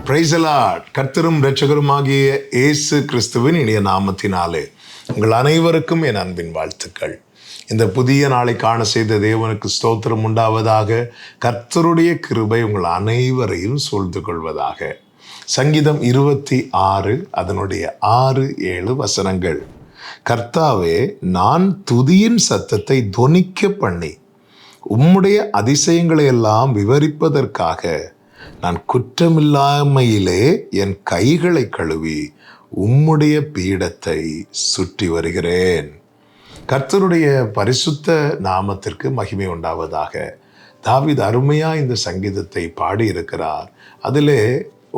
Praise the Lord. கர்த்தரும் இரட்சகருமாகிய இயேசு கிறிஸ்துவின் இனிய நாமத்தினாலே உங்கள் அனைவருக்கும் என் அன்பின் வாழ்த்துக்கள். இந்த புதிய நாளை காண செய்த தேவனுக்கு ஸ்தோத்திரம் உண்டாவதாக. கர்த்தருடைய கிருபை உங்கள் அனைவரையும் சூழ்ந்து கொள்வதாக. சங்கீதம் 26 அதனுடைய 6-7 வசனங்கள். கர்த்தாவே, நான் துதியின் சத்தத்தை தொனிக்க பண்ணி உம்முடைய அதிசயங்களை எல்லாம் விவரிப்பதற்காக நான் குற்றமில்லாமையிலே என் கைகளை கழுவி உம்முடைய பீடத்தை சுற்றி வருகிறேன். கர்த்தருடைய பரிசுத்த நாமத்திற்கு மகிமை உண்டாவதாக. தாவீது அருமையா இந்த சங்கீதத்தை பாடியிருக்கிறார். அதிலே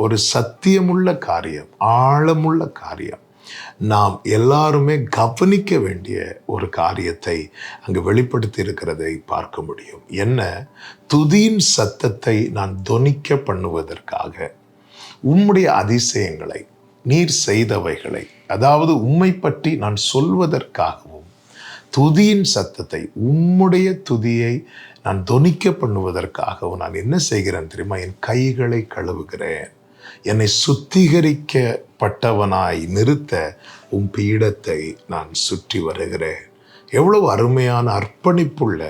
ஒரு சத்தியமுள்ள காரியம், ஆழமுள்ள காரியம், நாம் எல்லாருமே கவனிக்க வேண்டிய ஒரு காரியத்தை அங்கு வெளிப்படுத்தி இருக்கிறதை பார்க்க முடியும். என்ன? துதியின் சத்தத்தை நான் தொனிக்க பண்ணுவதற்காக உம்முடைய அதிசயங்களை, நீர் செய்தவைகளை, அதாவது உம்மை பற்றி நான் சொல்வதற்காகவும் துதியின் சத்தத்தை, உம்முடைய துதியை நான் தொனிக்க பண்ணுவதற்காகவும் நான் என்ன செய்கிறேன் தெரியுமா? என் கைகளை கழுவுகிறேன். என்னை சுத்திகரிக்கப்பட்டவனாய் நிறுத்த உம் பீடத்தை நான் சுற்றி வருகிறேன். எவ்வளவு அருமையான அர்ப்பணிப்புள்ள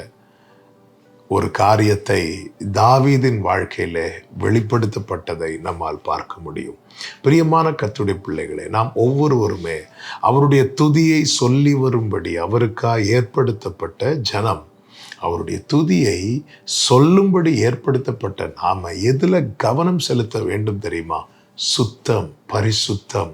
ஒரு காரியத்தை தாவீதின் வாழ்க்கையிலே வெளிப்படுத்தப்பட்டதை நம்மால் பார்க்க முடியும். பிரியமான கர்த்தருடைய பிள்ளைகளே, நாம் ஒவ்வொருவருமே அவருடைய துதியை சொல்லி வரும்படி அவருக்காக ஏற்படுத்தப்பட்ட ஜனம். அவருடைய துதியை சொல்லும்படி ஏற்படுத்தப்பட்ட நாம எதுல கவனம் செலுத்த வேண்டும் தெரியுமா? சுத்தம், பரிசுத்தம்,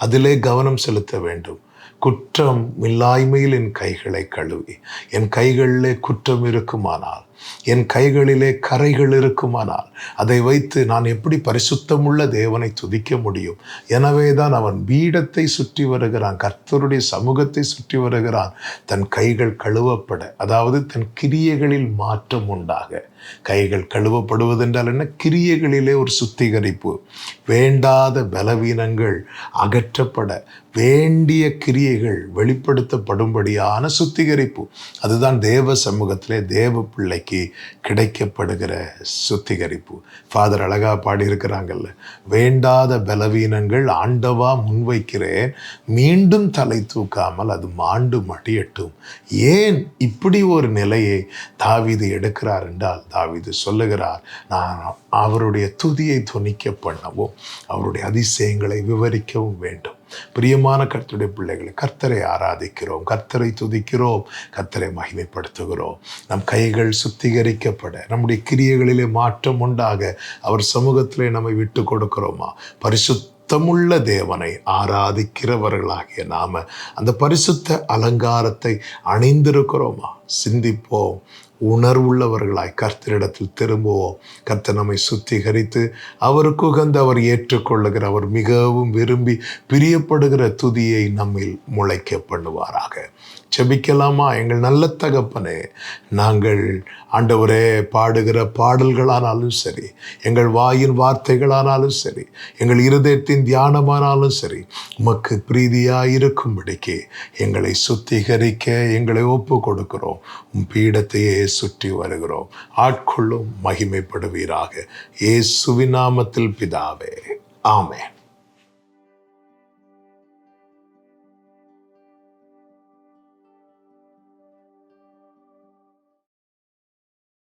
அதிலே கவனம் செலுத்த வேண்டும். குற்றம் இல்லாய்மையில் என் கைகளை கழுவி, என் கைகளிலே குற்றம் இருக்குமானால், என் கைகளிலே கரைகள் இருக்குமானால், அதை வைத்து நான் எப்படி பரிசுத்தமுள்ள தேவனை துதிக்க முடியும்? எனவே தான் அவன் பீடத்தை சுற்றி வருகிறான், கர்த்தருடைய சமூகத்தை சுற்றி வருகிறான். தன் கைகள் கழுவப்பட, அதாவது தன் கிரியைகளில் மாற்றம் உண்டாக. கைகள் கழுவப்படுவதென்றால் என்ன? கிரியைகளிலே ஒரு சுத்திகரிப்பு, வேண்டாத பலவீனங்கள் அகற்றப்பட, வேண்டிய கிரியைகள் வெளிப்படுத்தப்படும்படியான சுத்திகரிப்பு. அதுதான் தேவ சமூகத்திலே தேவ பிள்ளைக்கு கிடைக்கப்படுகிற சுத்திகரிப்பு. ஃபாதர் அழகா பாடியிருக்கிறாங்கல்ல, வேண்டாத பலவீனங்கள் ஆண்டவா முன்வைக்கிறேன், மீண்டும் தலை தூக்காமல் அது மாண்டு மடியட்டும். ஏன் இப்படி ஒரு நிலையை தாவீது எடுக்கிறார் என்றால், தாவீது சொல்லுகிறார், நான் அவருடைய துதியை தொனிக்க பண்ணவும் அவருடைய அதிசயங்களை விவரிக்கவும் வேண்டும். பிரியமான கர்த்தருடைய பிள்ளைகளை, கர்த்தரை ஆராதிக்கிறோம், கர்த்தரை துதிக்கிறோம், கர்த்தரை மகிமைப்படுத்துகிறோம். நம் கைகள் சுத்திகரிக்கப்பட, நம்முடைய கிரியைகளிலே மாற்றம் உண்டாக அவர் சமூகத்திலே நம்மை விட்டு கொடுக்கிறோமா? பரிசுத்தமுள்ள தேவனை ஆராதிக்கிறவர்களாகிய நாம அந்த பரிசுத்த அலங்காரத்தை அணிந்திருக்கிறோமா? சிந்திப்போம், உணர்வுள்ளவர்களாய் கர்த்தரிடத்தில் திரும்புவோம். கர்த்தர் நம்மை சுத்திகரித்து அவருக்கு உகந்த, அவர் ஏற்றுக்கொள்ளுகிற, அவர் மிகவும் விரும்பி பிரியப்படுகிற துதியை நம்மில் முளைக்க பண்ணுவாராக. செபிக்கலாமா? எங்கள் நல்ல தகப்பனே, நாங்கள் ஆண்டவரே பாடுகிற பாடல்களானாலும் சரி, எங்கள் வாயின் வார்த்தைகளானாலும் சரி, எங்கள் இருதயத்தின் தியானமானாலும் சரி, உமக்கு பிரீதியாயிருக்கும்படிக்கு எங்களை சுத்திகரிக்க எங்களை ஒப்பு கொடுக்கிறோம். உம் பீடத்தையே சுற்றி வருகிறோம். ஆட்கொள்ளும், மகிமைப்படுவீராக. இயேசுவின் நாமத்தில் பிதாவே, ஆமென்.